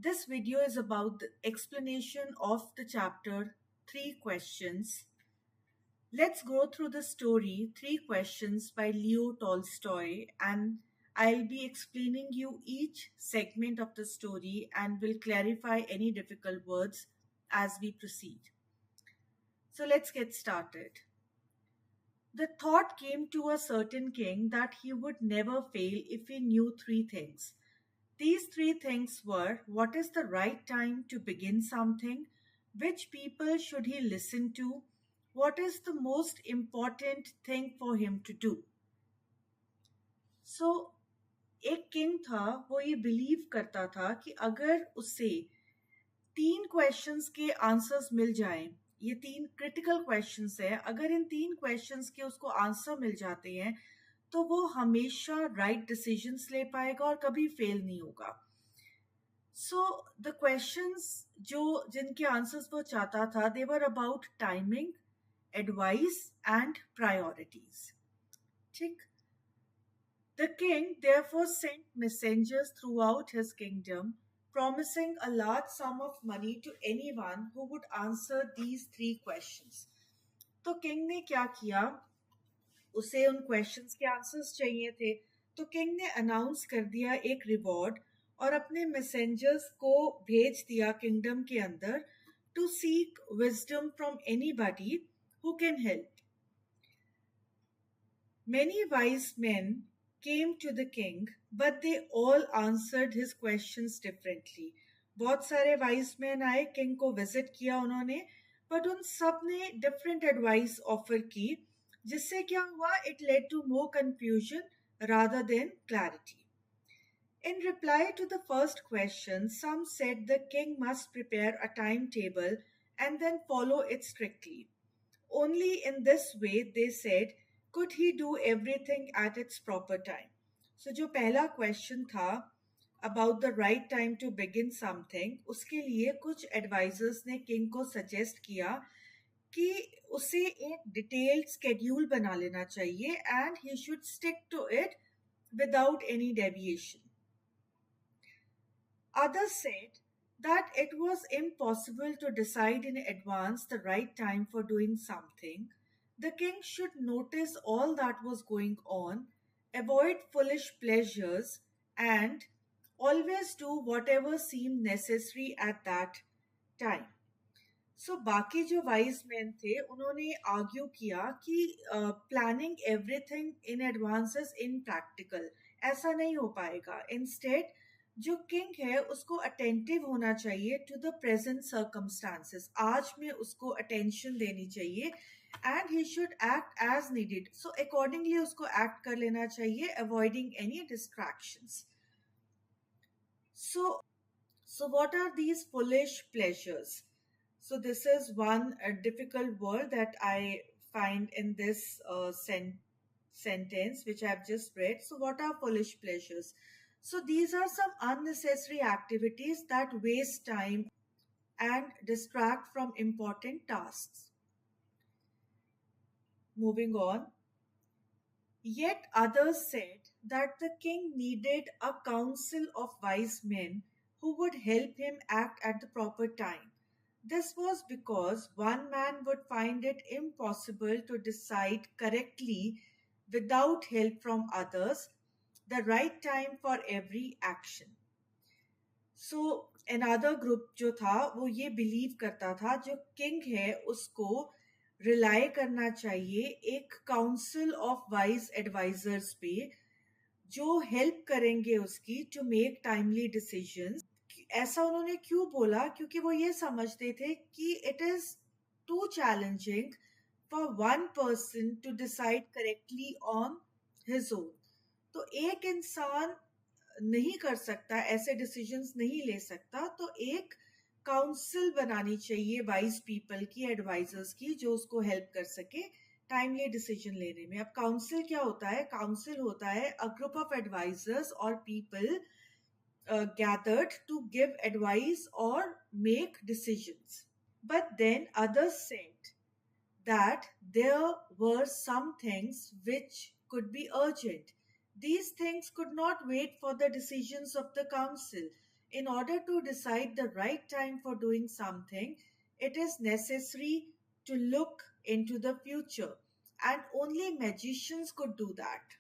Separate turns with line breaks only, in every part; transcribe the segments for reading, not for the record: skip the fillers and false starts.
This video is about the explanation of the chapter Three Questions. Let's go through the story Three Questions by Leo Tolstoy, and I'll be explaining you each segment of the story and will clarify any difficult words as we proceed. So let's get started. The thought came to a certain king that he would never fail if he knew three things. These three things were: what is the right time to begin something? Which people should he listen to? What is the most important thing for him to do? So, एक king था, वो ये believe करता था कि अगर उसे तीन क्वेश्चंस के आंसर्स मिल जाएं, ये तीन क्रिटिकल क्वेश्चंस हैं, अगर इन तीन क्वेश्चंस के उसको आंसर मिल जाते हैं तो वो हमेशा राइट डिसीजंस ले पाएगा और कभी फेल नहीं होगा. So the questions जिनके आंसर्स वो चाहता था, they were about timing, advice and priorities. ठीक. The king therefore sent messengers throughout his kingdom, promising a large sum of money to anyone who would answer these three questions. तो king ने क्या किया? उसे उन क्वेश्चंस के answers चाहिए थे, तो किंग ने अनाउंस कर दिया एक रिवॉर्ड और अपने मैसेंजर्स को भेज दिया किंगडम के अंदर to seek wisdom from anybody who can help. Many wise men came to the king, but they all answered his questions differently. बहुत सारे वाइज मैन आए, किंग को विजिट किया उन्होंने, बट उन सब ने डिफरेंट एडवाइस ऑफर की, जिससे क्या हुआ? It led to more confusion rather than clarity. In reply to the first question, some said the king must prepare a timetable and then follow it strictly. Only in this way, they said, could he do everything at its proper time. So जो पहला question था about the right time to begin something, उसके लिए कुछ advisers ने king को suggest किया कि उसे एक डिटेल्ड स्केड्यूल बना लेना चाहिए and he should stick to it without any deviation. Others said that it was impossible to decide in advance the right time for doing something. The king should notice all that was going on, avoid foolish pleasures, and always do whatever seemed necessary at that time. So बाकी जो wise man थे उन्होंने argue किया कि planning everything in advance is impractical, ऐसा नहीं हो पाएगा. इंस्टेड जो किंग है उसको अटेंटिव होना चाहिए टू द प्रेजेंट सर्कमस्टांसेस. आज में उसको अटेंशन देनी चाहिए and he should act as needed. So accordingly उसको act कर लेना चाहिए, avoiding any distractions. So what are these foolish pleasures? So this is one difficult word that I find in this sentence which I have just read. So what are foolish pleasures? So these are some unnecessary activities that waste time and distract from important tasks. Moving on. Yet others said that the king needed a council of wise men who would help him act at the proper time. This was because one man would find it impossible to decide correctly without help from others, the right time for every action. So another group जो था वो ये believe करता था जो king है उसको rely करना चाहिए एक काउंसिल ऑफ वाइज एडवाइजर्स पे जो हेल्प करेंगे उसकी टू मेक टाइमली डिसीजंस. ऐसा उन्होंने क्यों बोला? क्योंकि वो ये समझते थे कि it is too challenging for one person to decide correctly on his own. तो एक इंसान नहीं कर सकता, ऐसे डिसीजंस नहीं ले सकता, तो एक काउंसिल बनानी चाहिए वाइज पीपल की, एडवाइजर्स की, जो उसको हेल्प कर सके टाइमली डिसीजन लेने में. अब काउंसिल क्या होता है? काउंसिल होता है अ ग्रुप ऑफ एडवाइजर्स और people gathered to give advice or make decisions. But then others said that there were some things which could be urgent. These things could not wait for the decisions of the council. In order to decide the right time for doing something, it is necessary to look into the future, and only magicians could do that.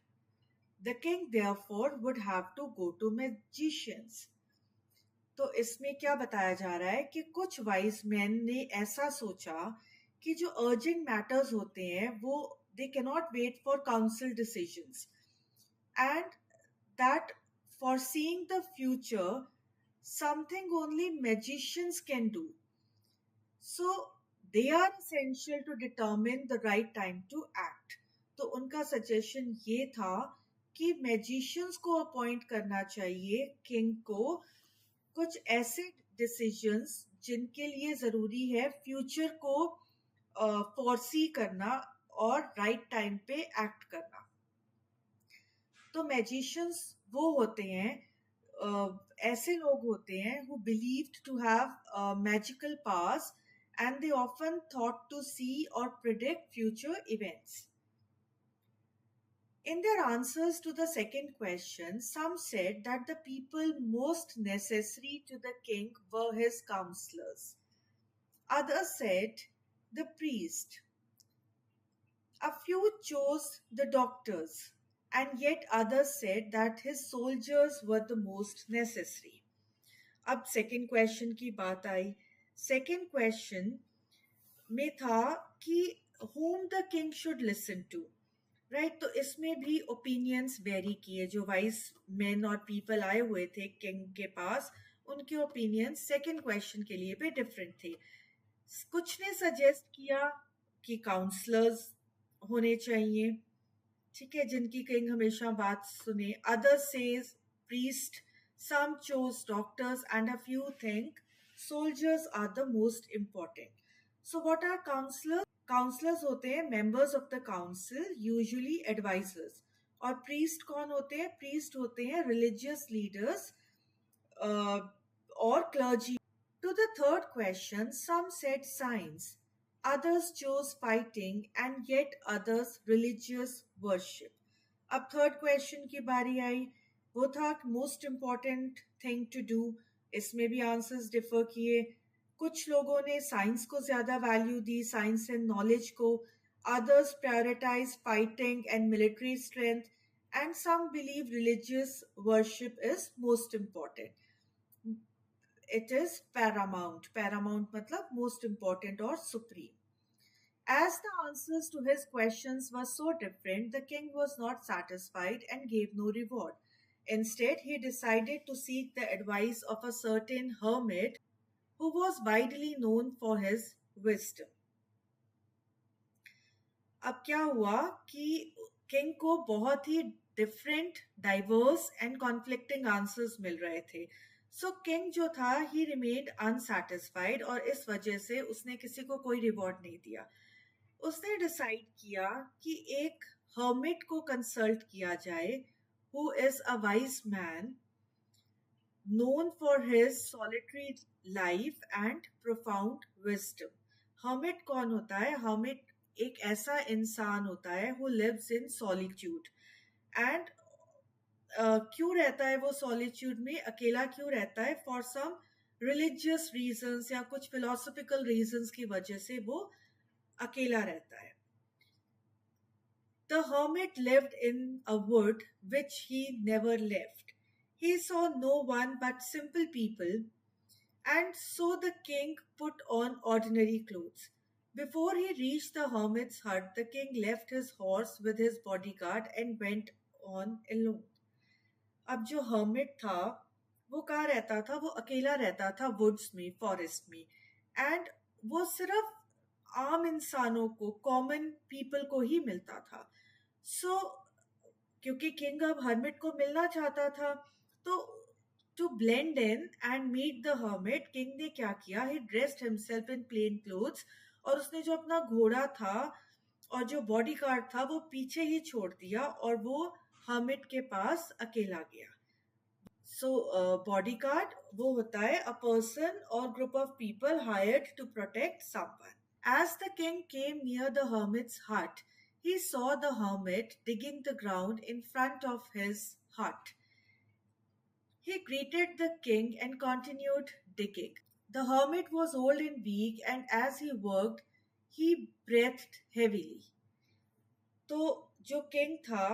The king therefore would have to go to magicians. तो इसमें क्या बताया जा रहा है कि कुछ wise man ने ऐसा सोचा कि जो अर्जेंट मैटर्स होते हैं वो they cannot wait for council decisions, and that foreseeing the future something only magicians can do. So they are essential to determine the right time to act. तो उनका सजेशन ये था कि मैजिशियंस को appoint करना चाहिए किंग को कुछ ऐसे डिसीजंस जिनके लिए ज़रूरी है फ्यूचर को फोरसी करना और राइट टाइम पे एक्ट करना. तो मैजिशियंस वो होते हैं, ऐसे लोग होते हैं who believed to have magical powers, and they often thought to see or predict future events. In their answers to the second question, some said that the people most necessary to the king were his counselors. Others said the priest. A few chose the doctors, and yet others said that his soldiers were the most necessary. अब second question की बात आई. Second question में था कि whom the king should listen to, right. तो इसमें भी opinions very किए. जो वाइज मैन और पीपल आए हुए थे किंग के पास, उनके ओपिनियंस सेकंड क्वेश्चन के लिए भी डिफरेंट थे. कुछ ने सजेस्ट किया कि काउंसलर्स होने चाहिए, ठीक है, जिनकी किंग हमेशा बात सुने. Other says priest, some chose doctors, and a few think soldiers are the most important. So what are counsellors? Counsellors होते हैं members of the council, usually advisers. और प्रीस्ट कौन होते हैं? प्रीस्ट होते हैं रिलीजियस लीडर्स और clergy. To the third question, some said science, others chose fighting, and yet others religious worship. अब थर्ड क्वेश्चन की बारी आई. वो था most important thing to do. इसमें भी आंसर्स डिफर किए. कुछ लोगों ने साइंस को ज्यादा वैल्यू दी, साइंस एंड नॉलेज को. Others prioritise fighting and military strength, and some believe religious worship is most important. It is paramount. Paramount matlab most important or supreme. As the answers to his questions were so different, the king was not satisfied and gave no reward. Instead, he decided to seek the advice of a certain hermit who was widely known for his wisdom. अब क्या हुआ कि king को बहुत ही different, diverse and conflicting answers मिल रहे थे. सो किंग जो था ही रिमेन्ड अनसेटिस्फाइड, और इस वजह से उसने किसी को कोई रिवॉर्ड नहीं दिया. उसने डिसाइड किया कि एक हर्मिट को कंसल्ट किया जाए, who is a wise man known for his solitary life and profound wisdom. Hermit कौन होता है? Hermit एक ऐसा इंसान होता है who lives in solitude. And क्यों रहता है वो सॉलिट्यूड में, अकेला क्यों रहता है? फॉर सम रिलीजियस रीजंस या कुछ फिलोसफिकल रीजंस की वजह से वो अकेला रहता है. The hermit lived in a wood which he never left. He saw no one but simple people, and so the king put on ordinary clothes. Before he reached the hermit's hut, the king left his horse with his bodyguard and went on alone. अब जो hermit था वो कहाँ रहता था? वो अकेला रहता था वुड्स में, फॉरेस्ट में. एंड वो सिर्फ आम इंसानों को, कॉमन पीपल को ही मिलता था. सो क्योंकि किंग अब हर्मिट को मिलना चाहता था, तो to blend in and meet the hermit, king ने क्या किया? He dressed himself in plain clothes, और उसने जो अपना घोड़ा था और जो बॉडी गार्ड था वो पीछे ही छोड़ दिया, और वो हर्मिट के पास अकेला गया. सो बॉडीगार्ड वो होता है a person or group of people hired to protect someone. As the king came near the hermit's hut, he saw the hermit digging the ground in front of his hut. He greeted the king and continued digging. The hermit was old and weak, and as he worked, he breathed heavily. तो जो king था,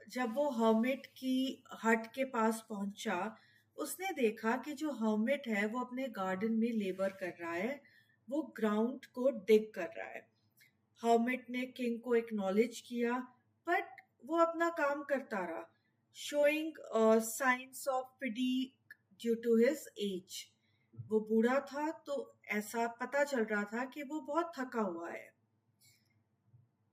जब वो hermit की हट के पास पहुंचा, उसने देखा कि जो हर्मिट है वो अपने गार्डन में लेबर कर रहा है, वो ग्राउंड को डिग कर रहा है। हर्मिट ने किंग को एक्नॉलेज किया, बट वो अपना काम करता रहा, showing signs of fatigue due to his age. वो बूढ़ा था, तो ऐसा पता चल रहा था कि वो बहुत थका हुआ है।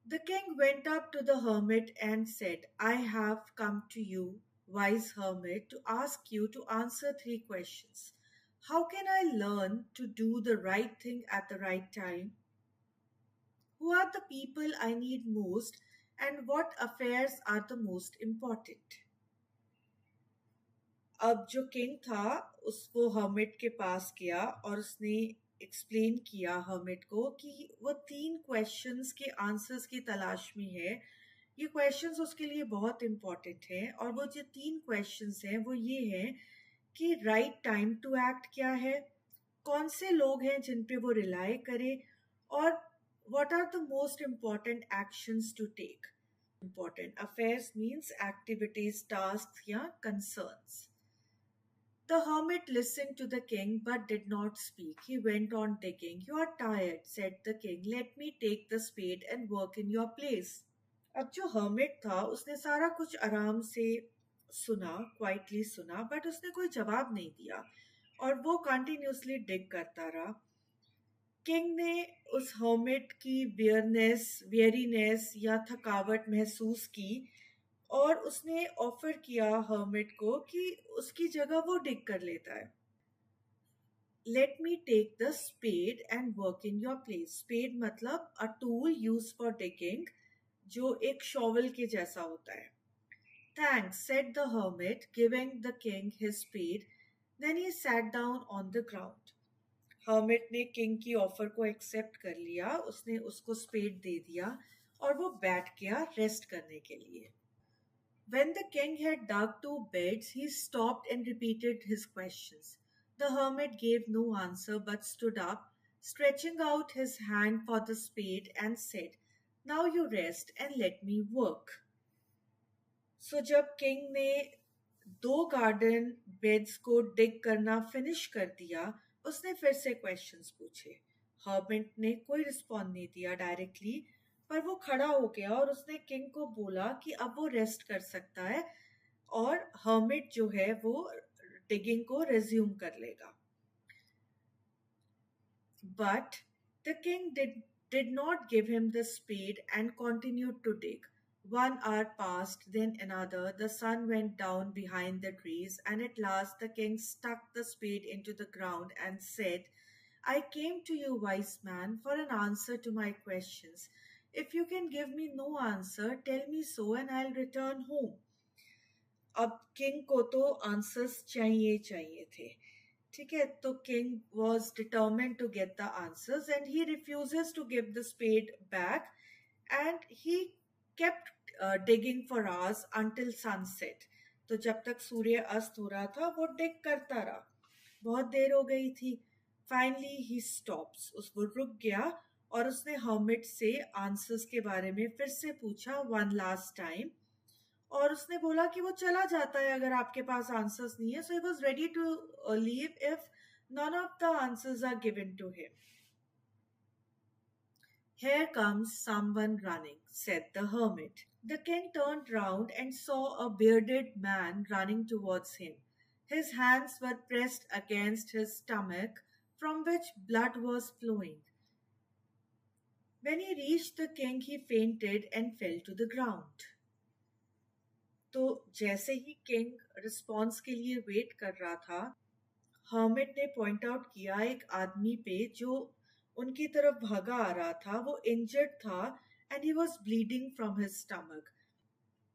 The king went up to the hermit and said, I have come to you, wise hermit, to ask you to answer three questions. How can I learn to do the right thing at the right time? Who are the people I need most? And what affairs are the most important? अब जो king था, उसको hermit के पास गया और उसने explain किया hermit को कि वो 3 क्वेश्चंस के आंसर्स की तलाश में है। ये क्वेश्चंस उसके लिए बहुत इम्पोर्टेंट हैं, और वो जो 3 क्वेश्चंस हैं वो ये हैं कि राइट टाइम टू एक्ट क्या है, कौन से लोग हैं जिन पे वो रिलाई करे, और what are the most important actions to take. Important affairs means activities, task या concerns. The hermit listened to the king but did not speak. He went on digging. You are tired, said the king. Let me take the spade and work in your place. अब जो hermit था, उसने सारा कुछ आराम से सुना, quietly सुना, बट उसने कोई जवाब नहीं दिया, और वो कंटिन्यूसली डिग करता रहा। किंग ने उस hermit की वेरीनेस या थकावट महसूस की, और उसने ऑफर किया हर्मिट को कि उसकी जगह वो डिग कर लेता है। Let me take the spade and work in your place. Spade मतलब a tool use for digging, जो एक शॉवल के जैसा होता है। Thanks, said the hermit, giving the king his spade. Then he sat down on the ground. Hermit ने king की offer को एक्सेप्ट कर लिया, उसने उसको स्पेड दे दिया, और वो बैठ गया रेस्ट करने के लिए। When the king had dug 2 beds, he stopped and repeated his questions. The hermit gave no answer but stood up, stretching out his hand for the spade, and said, Now you rest and let me work. So जब king ने 2 garden beds को डिग करना finish कर दिया, उसने फिर से questions पूछे। हर्मिट ने कोई रिस्पॉन्ड नहीं दिया डायरेक्टली, पर वो खड़ा हो गया और उसने किंग को बोला कि अब वो रेस्ट कर सकता है, और हर्मिट जो है वो डिगिंग को रिज्यूम कर लेगा। But the king did not give him the spade and continued to dig. 1 hour passed, then another. The sun went down behind the trees, and at last the king stuck the spade into the ground and said, I came to you, wise man, for an answer to my questions. If you can give me no answer, tell me so, and I'll return home. अब king को तो answers चाहिए चाहिए थे, ठीक है, तो king was determined to get the answers, and he refuses to give the spade back, and he kept digging for hours until sunset. तो जब तक सूर्य अस्त हो रहा था वो डिग करता रहा, बहुत देर हो गई थी। फाइनली ही स्टॉप्स, वो रुक गया, और उसने हर्मिट से आंसर्स के बारे में फिर से पूछा 1 लास्ट टाइम, और उसने बोला कि वो चला जाता है अगर आपके पास आंसर्स नहीं है। So he was ready to leave if none of the answers are given to him. Here comes someone running, said the hermit. The king turned round and saw a bearded man running towards him. His hands were pressed against his stomach, from which blood was flowing. When he reached the king, he fainted and fell to the ground. तो जैसे ही king response के लिए wait कर रहा था, hermit ने point out किया एक आदमी पे जो उनकी तरफ भागा आ रहा था। वो इंजर्ड था, and he was bleeding from his stomach,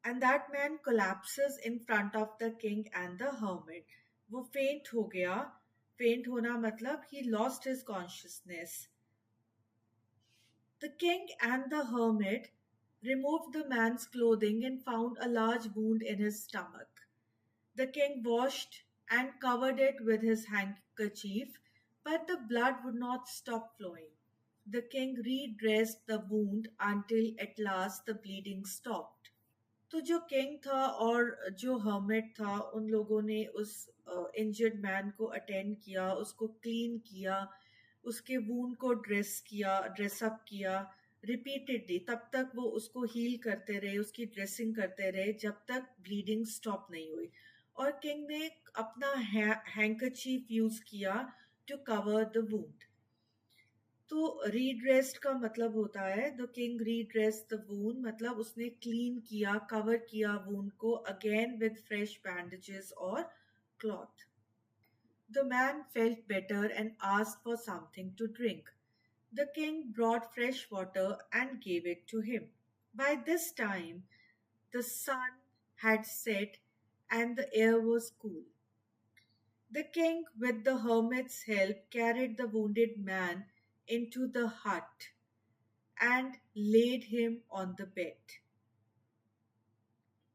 and that man collapses in front of the king and the hermit. वो फेंट हो गया। फेंट होना मतलब he lost his consciousness. The king and the hermit removed the man's clothing and found a large wound in his stomach. The king washed and covered it with his handkerchief, but the blood would not stop flowing. The king redressed the wound until at last the bleeding stopped. तो जो king था और जो hermit था उन लोगों ने उस इंजर्ड मैन को अटेंड किया, उसको क्लीन किया, उसके वूंड को ड्रेस अप किया रिपीटेडली, तब तक वो उसको हील करते रहे, उसकी ड्रेसिंग करते रहे जब तक ब्लीडिंग स्टॉप नहीं हुई। और किंग ने अपना हैंकरचीफ यूज किया टू कवर द वूंड। तो रीड्रेस्ड का मतलब होता है the king redressed the wound, मतलब उसने क्लीन किया, कवर किया वूंड को अगेन विद फ्रेश बैंडेजेस और cloth. The man felt better and asked for something to drink. The king brought fresh water and gave it to him. By this time the sun had set and the air was cool. The king, with the hermit's help, carried the wounded man into the hut and laid him on the bed.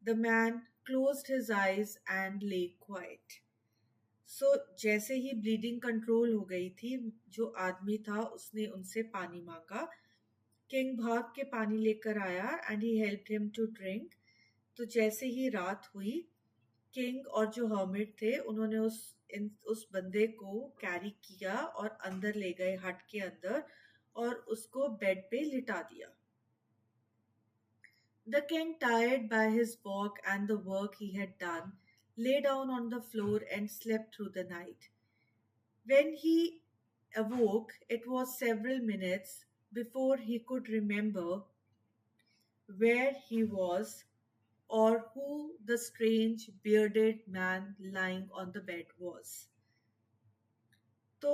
The man closed his eyes and lay quiet. सो जैसे ही bleeding control हो गई थी, जो आदमी था उसने उनसे पानी मांगा। किंग भाग के पानी लेकर आया and he helped him to drink. तो जैसे ही रात हुई, किंग और जो हर्मिट थे उन्होंने उस बंदे को कैरी किया और अंदर ले गए हट के अंदर और उसको बेड पे लिटा दिया। The king, tired by his walk and the work he had done, lay down on the floor and slept through the night. When he awoke, it was several minutes before he could remember where he was or who the strange bearded man lying on the bed was. तो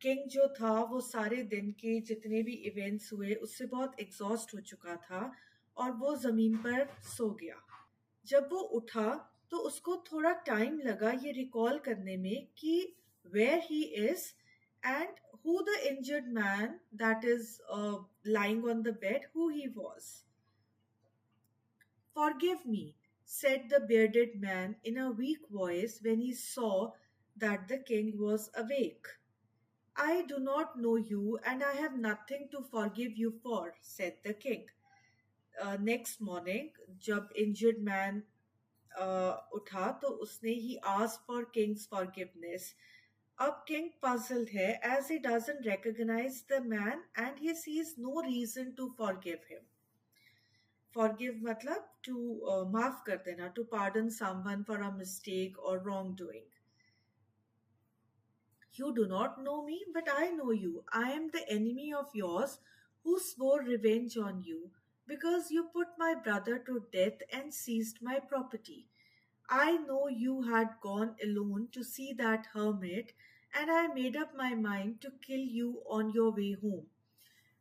king जो था वो सारे दिन के जितने भी events हुए उससे बहुत एग्जॉस्ट हो चुका था और वो जमीन पर सो गया। जब वो उठा तो उसको थोड़ा टाइम लगा ये रिकॉल करने में कि where he is and who the injured man that is lying on the bed, who he was. Forgive me, said the bearded man in a weak voice when he saw that the king was awake. I do not know you and I have nothing to forgive you for, said the king. Next morning, जब injured man उठा तो उसने he asked for king's forgiveness. अब king puzzled है as he doesn't recognize the man and he sees no reason to forgive him. Forgive मतलब to माफ कर देना, to pardon someone for a mistake or wrongdoing. You do not know me, but I know you. I am the enemy of yours who swore revenge on you because you put my brother to death and seized my property. I know you had gone alone to see that hermit, and I made up my mind to kill you on your way home.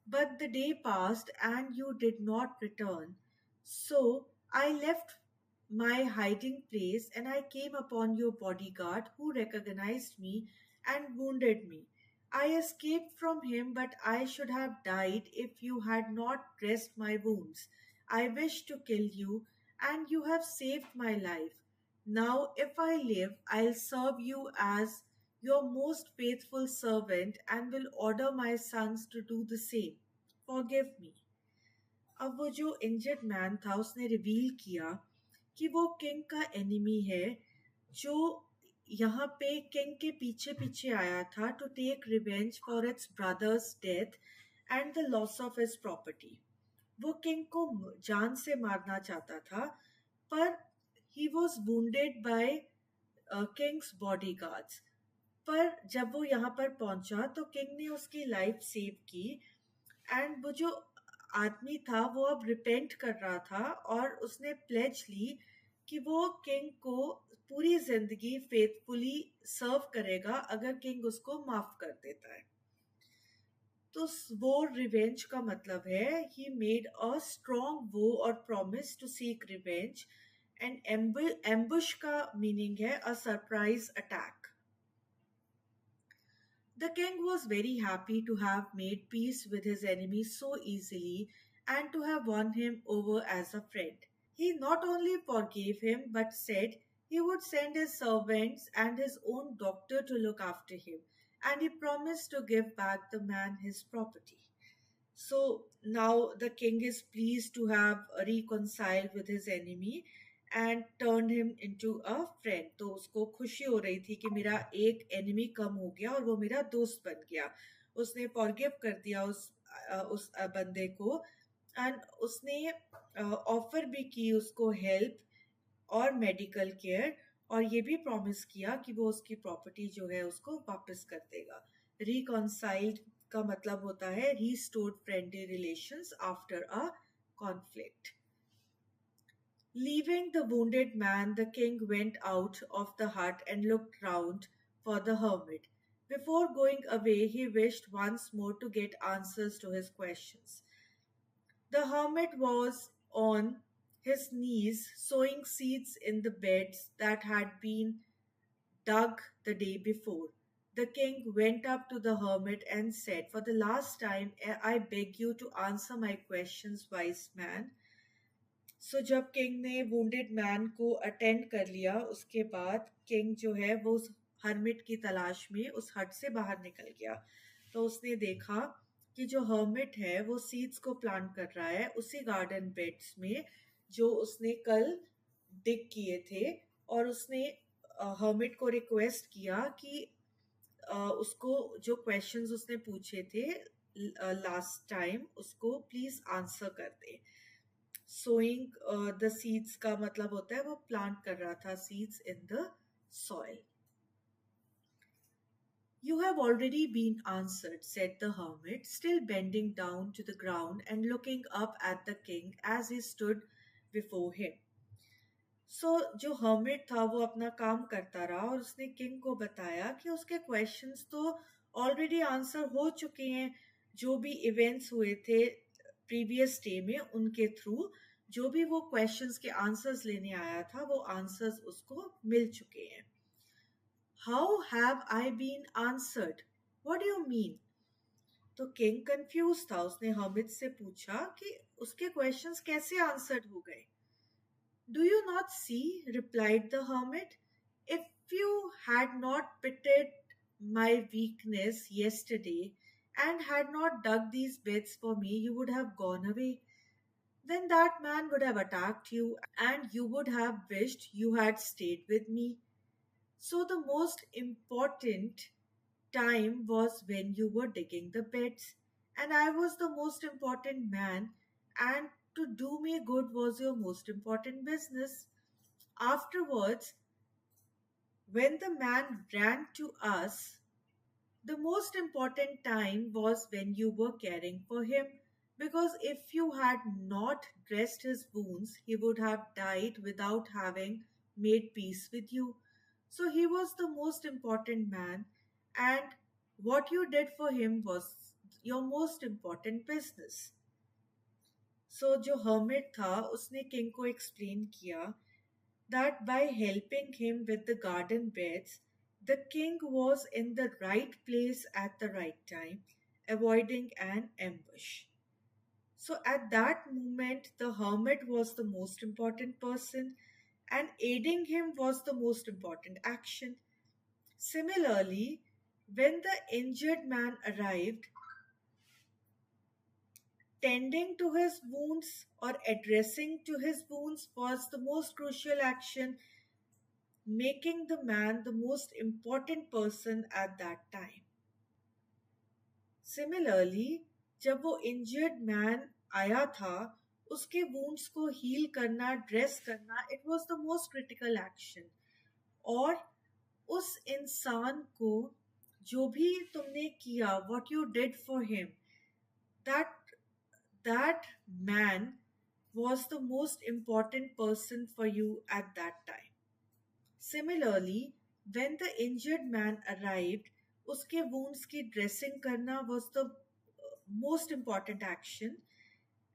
But the day passed and you did not return. So I left my hiding place and I came upon your bodyguard who recognized me and wounded me. I escaped from him, but I should have died if you had not dressed my wounds. I wished to kill you, and you have saved my life. Now, if I live, I'll serve you as your most faithful servant and will order my sons to do the same. Forgive me. अब वो जो injured man था उसने reveal किया कि वो king का enemy है, जो यहाँ पे किंग के पीछे पीछे आया था to take revenge for its brother's death and the loss of his property. वो किंग को जान से मारना चाहता था, पर he was wounded by king's bodyguards. पर जब वो यहाँ पर पहुंचा तो किंग ने उसकी लाइफ सेव की एंड वो जो आदमी था वो अब रिपेंट कर रहा था और उसने प्लेज ली कि वो किंग को पूरी जिंदगी फेथफुली सर्व करेगा अगर किंग उसको माफ कर देता है। तो वो रिवेंज का मतलब है he made a strong vow और promise to seek revenge, and ambush का मीनिंग है a surprise attack. The king was very happy to have made peace with his enemy so easily and to have won him over as a friend. He not only forgave him but said He would send his servants and his own doctor to look after him, and he promised to give back the man his property. So now the king is pleased to have reconciled with his enemy and turned him into a friend. तो उसको खुशी हो रही थी कि मेरा एक enemy कम हो गया और वो मेरा दोस्त बन गया. उसने फॉरगिव कर दिया उस बंदे को, एंड उसने ऑफर भी की उसको हेल्प और मेडिकल केयर, और ये भी प्रॉमिस किया कि वो उसकी प्रॉपर्टी जो है उसको वापस कर देगा. रिकॉन्साइल्ड का मतलब होता है restored friendly relations after a conflict. Leaving the wounded man, the king went out of the hut and looked round for the hermit. Before going away, he wished once more to get answers to his questions. The hermit was on his knees sowing seeds in the beds that had been dug the day before. The king went up to the hermit and said, "For the last time, I beg you to answer my questions, wise man." सो जब king ने wounded man को attend कर लिया, उसके बाद king जो है वो उस हर्मिट की तलाश में उस हट से बाहर निकल गया. तो उसने देखा कि जो हर्मिट है वो सीड्स को प्लांट कर रहा है उसी गार्डन बेड्स में जो उसने कल डिग किए थे, और उसने हर्मिट को रिक्वेस्ट किया कि उसको जो क्वेश्चंस उसने पूछे थे लास्ट टाइम उसको प्लीज आंसर कर दे. सोइंग द सीड्स का मतलब होता है वो प्लांट कर रहा था seeds in the soil. "You have already been answered," said the hermit, still bending down to the ground and looking up at the king as he stood before him. सो जो hermit था वो अपना काम करता रहा और उसने किंग को बताया कि उसके क्वेश्चंस तो ऑलरेडी आंसर हो चुके हैं. जो भी इवेंट्स हुए थे प्रीवियस डे में उनके थ्रू जो भी वो क्वेश्चंस के आंसर्स लेने आया था वो आंसर्स उसको मिल चुके हैं. "How have I been answered? What do you mean?" तो किंग कंफ्यूज था. उसने हर्मिट से पूछा कि उसके क्वेश्चंस कैसे आंसर्ड हो गए. "Do you not see," replied the hermit, "if you had not pitied my weakness yesterday and had not dug these beds for me, you would have gone away. Then that man would have attacked you, and you would have wished you had stayed with me. So the most important time was when you were digging the beds, and I was the most important man, and to do me good was your most important business. Afterwards, when the man ran to us, the most important time was when you were caring for him, because if you had not dressed his wounds, he would have died without having made peace with you. So he was the most important man, and what you did for him was your most important business." सो जो hermit था उसने king को explain किया that by helping him with the garden beds, the king was in the right place at the right time, avoiding an ambush. So at that moment, the hermit was the most important person, and aiding him was the most important action. Similarly, when the injured man arrived, tending to his wounds or addressing to his wounds was the most crucial action, making the man the most important person at that time. Similarly, जब वो injured man आया था उसके wounds को heal करना, dress करना, it was the most critical action. और उस इंसान को जो भी तुमने किया, what you did for him, that man was the most important person for you at that time. Similarly, when the injured man arrived, उसके wounds की dressing करना was the most important action,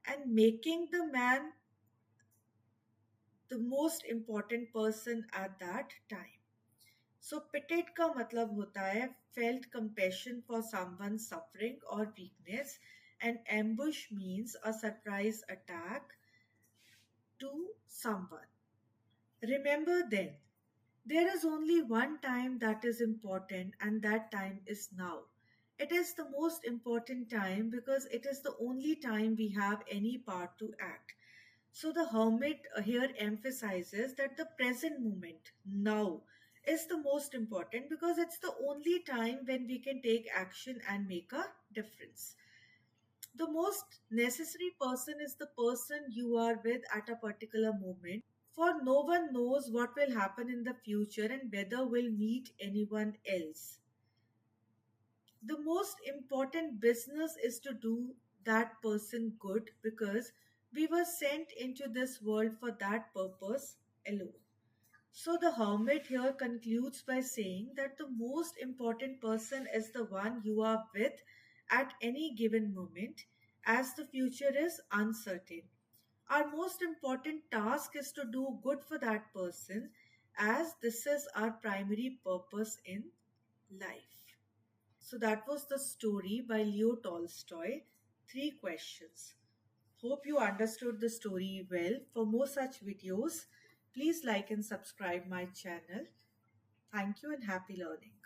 and making the man the most important person at that time. So pitied का मतलब होता है felt compassion for someone suffering or weakness, and ambush means a surprise attack to someone. Remember then There is only one time that is important, and that time is now. It is the most important time because it is the only time we have any part to act. So the hermit here emphasizes that the present moment, now, is the most important because it's the only time when we can take action and make a difference. The most necessary person is the person you are with at a particular moment, for no one knows what will happen in the future and whether we'll meet anyone else. The most important business is to do that person good because we were sent into this world for that purpose alone. So the hermit here concludes by saying that the most important person is the one you are with at any given moment, as the future is uncertain. Our most important task is to do good for that person, as this is our primary purpose in life. So that was the story by Leo Tolstoy. Three questions. Hope you understood the story well. For more such videos, please like and subscribe my channel. Thank you and happy learning.